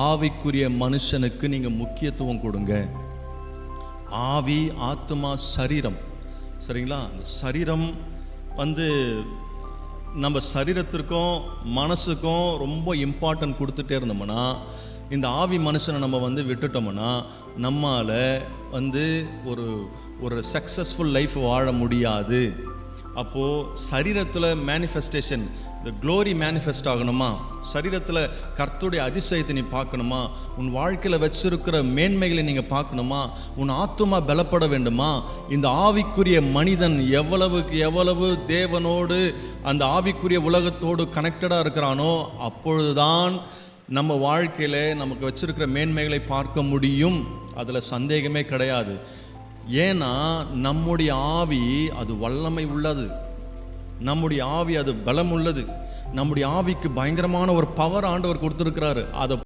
ஆவிக்குரிய மனுஷனுக்கு நீங்கள் முக்கியத்துவம் கொடுங்க. ஆவி, ஆத்மா, சரீரம், சரிங்களா? அந்த சரீரம் நம்ம சரீரத்திற்கும் மனசுக்கும் ரொம்ப இம்பார்ட்டன்ட் கொடுத்துட்டே இருந்தோம்னா, இந்த ஆவி மனுஷனை நம்ம விட்டுட்டோம்னா நம்மால் ஒரு சக்ஸஸ்ஃபுல் லைஃப் வாழ முடியாது. அப்போது சரீரத்தில் மேனிஃபெஸ்டேஷன், இந்த க்ளோரி மேனிஃபெஸ்ட் ஆகணுமா, சரீரத்தில் கர்த்தருடைய அதிசயத்தை நீ பார்க்கணுமா, உன் வாழ்க்கையில் வச்சிருக்கிற மேன்மைகளை நீங்கள் பார்க்கணுமா, உன் ஆத்துமா பலப்பட வேண்டுமா, இந்த ஆவிக்குரிய மனிதன் எவ்வளவு தேவனோடு அந்த ஆவிக்குரிய உலகத்தோடு கனெக்டடாக இருக்கிறானோ அப்பொழுதுதான் நம்ம வாழ்க்கையில் நமக்கு வச்சிருக்கிற மேன்மைகளை பார்க்க முடியும். அதில் சந்தேகமே கிடையாது. ஏன்னா நம்முடைய ஆவி அது வல்லமை உள்ளது, நம்முடைய ஆவி அது பலம் உள்ளது, நம்முடைய ஆவிக்கு பயங்கரமான ஒரு பவர் ஆண்டவர் கொடுத்துருக்கிறாரு. அதை